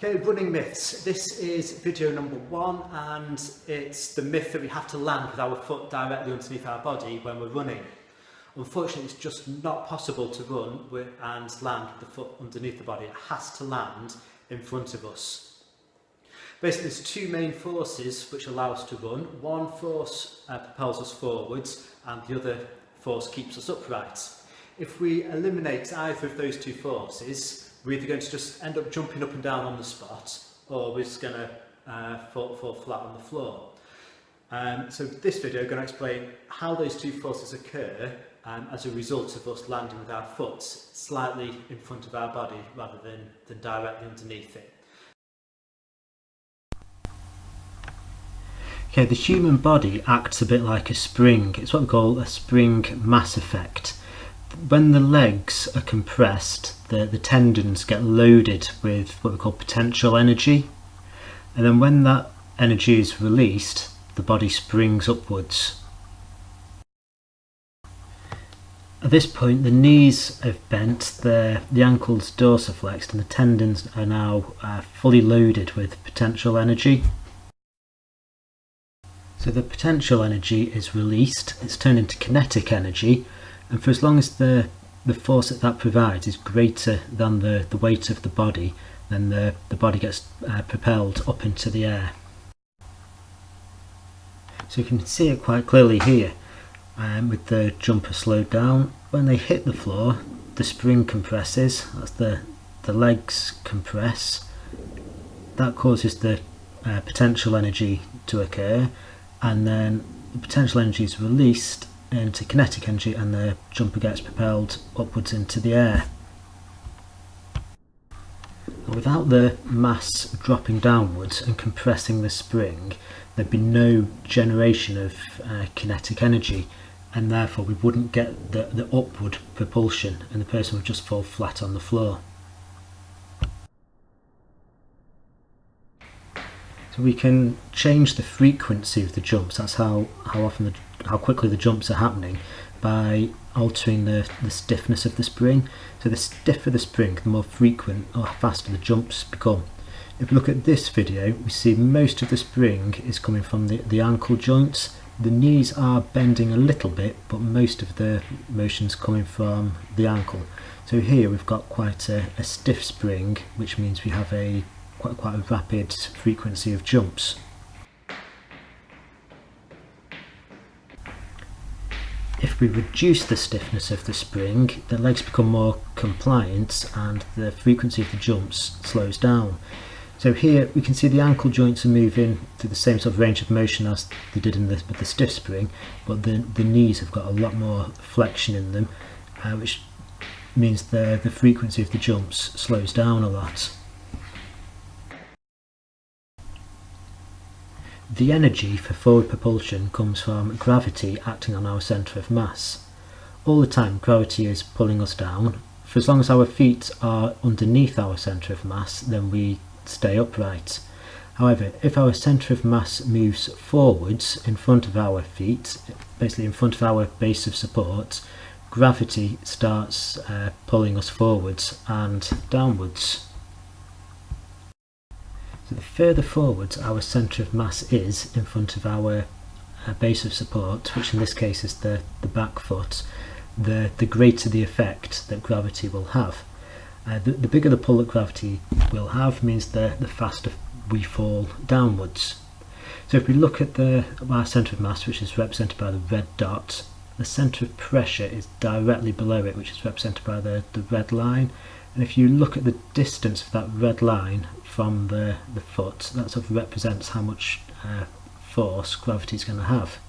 Okay, running myths. This is video number 1 and it's the myth that we have to land with our foot directly underneath our body when we're running. Unfortunately, it's just not possible to run and land with the foot underneath the body. It has to land in front of us. Basically, there's two main forces which allow us to run. One force propels us forwards and the other force keeps us upright. If we eliminate either of those two forces, we're either going to just end up jumping up and down on the spot, or we're just going to fall flat on the floor. So this video, I'm going to explain how those two forces occur as a result of us landing with our foot slightly in front of our body rather than directly underneath it. Okay, the human body acts a bit like a spring. It's what we call a spring mass effect. When the legs are compressed, the tendons get loaded with what we call potential energy, and then when that energy is released, the body springs upwards. At this point, the knees have bent, the ankles dorsiflexed, and the tendons are now fully loaded with potential energy. So the potential energy is released, it's turned into kinetic energy, and for as long as the force that provides is greater than the weight of the body, then the body gets propelled up into the air. So you can see it quite clearly here with the jumper slowed down. When they hit the floor, the spring compresses, that's the legs compress. That causes the potential energy to occur, and then the potential energy is released into kinetic energy and the jumper gets propelled upwards into the air. And without the mass dropping downwards and compressing the spring, there'd be no generation of kinetic energy, and therefore we wouldn't get the upward propulsion and the person would just fall flat on the floor. So we can change the frequency of the jumps, that's how quickly the jumps are happening, by altering the stiffness of the spring. So the stiffer the spring, the more frequent or faster the jumps become. If we look at this video, we see most of the spring is coming from the ankle joints. The knees are bending a little bit, but most of the motion's coming from the ankle. So here we've got quite a stiff spring, which means we have quite a rapid frequency of jumps. If we reduce the stiffness of the spring, the legs become more compliant and the frequency of the jumps slows down. So here we can see the ankle joints are moving through the same sort of range of motion as they did with the stiff spring, but the knees have got a lot more flexion in them, which means the frequency of the jumps slows down a lot. The energy for forward propulsion comes from gravity acting on our centre of mass. All the time gravity is pulling us down. For as long as our feet are underneath our centre of mass, then we stay upright. However, if our centre of mass moves forwards in front of our feet, basically in front of our base of support, gravity starts pulling us forwards and downwards. So the further forwards our centre of mass is in front of our base of support, which in this case is the back foot, the greater the effect that gravity will have. The bigger the pull that gravity will have means the faster we fall downwards. So if we look at our centre of mass, which is represented by the red dot, the centre of pressure is directly below it, which is represented by the red line. And if you look at the distance of that red line from the foot, that sort of represents how much force gravity is going to have.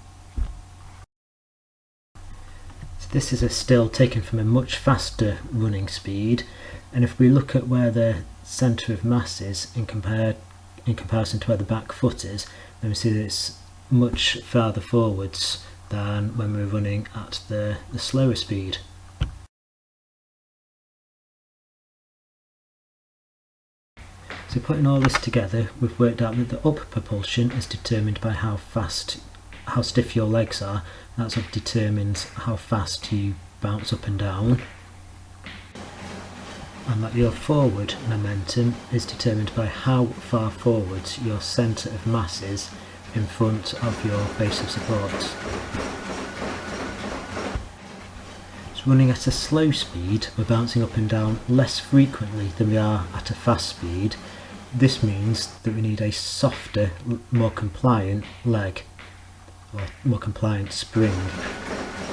So this is a still taken from a much faster running speed, and if we look at where the centre of mass is in comparison to where the back foot is, then we see that it's much farther forwards than when we're running at the slower speed. So putting all this together, we've worked out that the up propulsion is determined by how stiff your legs are. That sort of determines how fast you bounce up and down. and that your forward momentum is determined by how far forward your centre of mass is in front of your base of support. So running at a slow speed, we're bouncing up and down less frequently than we are at a fast speed. This means that we need a softer, more compliant leg, or more compliant spring.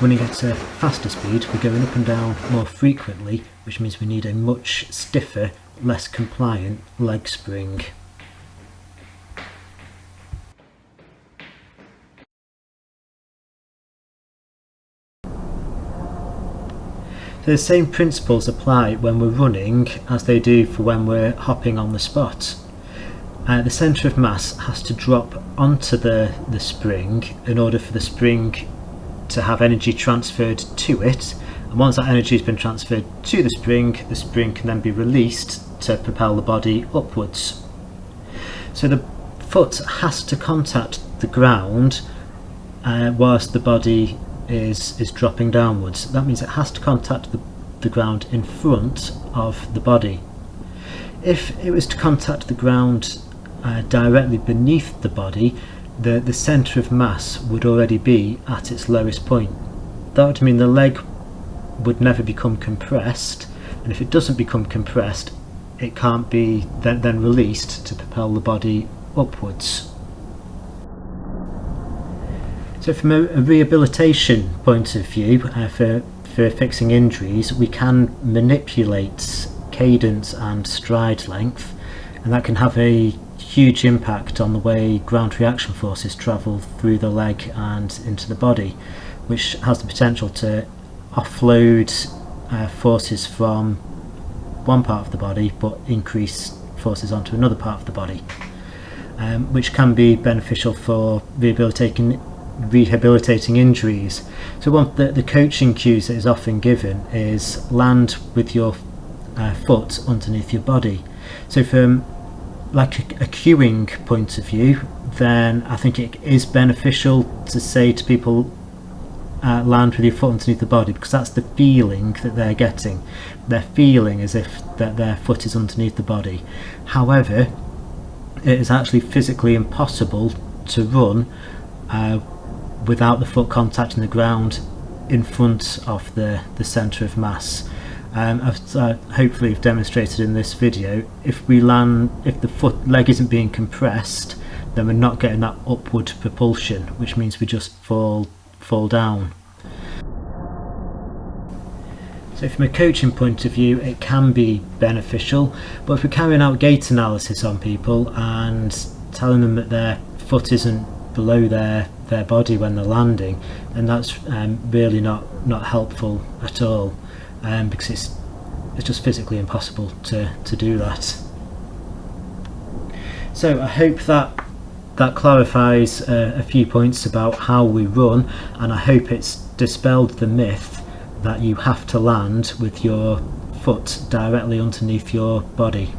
Running at a faster speed, we're going up and down more frequently, which means we need a much stiffer, less compliant leg spring. So the same principles apply when we're running as they do for when we're hopping on the spot. The centre of mass has to drop onto the spring in order for the spring to have energy transferred to it, and once that energy has been transferred to the spring can then be released to propel the body upwards. So the foot has to contact the ground whilst the body is dropping downwards. That means it has to contact the ground in front of the body. If it was to contact the ground directly beneath the body, the centre of mass would already be at its lowest point. That would mean the leg would never become compressed, and if it doesn't become compressed, it can't be then released to propel the body upwards. So from a rehabilitation point of view, for fixing injuries, we can manipulate cadence and stride length, and that can have a huge impact on the way ground reaction forces travel through the leg and into the body, which has the potential to offload forces from one part of the body but increase forces onto another part of the body, which can be beneficial for rehabilitating injuries. So one of the coaching cues that is often given is land with your foot underneath your body. So from like a cueing point of view, then I think it is beneficial to say to people, land with your foot underneath the body, because that's the feeling that they're getting. They're feeling as if that their foot is underneath the body. However, it is actually physically impossible to run without the foot contacting the ground in front of the centre of mass. As hopefully I've demonstrated in this video, if the leg isn't being compressed, then we're not getting that upward propulsion, which means we just fall down. So from a coaching point of view, it can be beneficial, but if we're carrying out gait analysis on people and telling them that their foot isn't below their body when they're landing, then that's really not helpful at all. Because it's just physically impossible to do that. So I hope that clarifies a few points about how we run, and I hope it's dispelled the myth that you have to land with your foot directly underneath your body.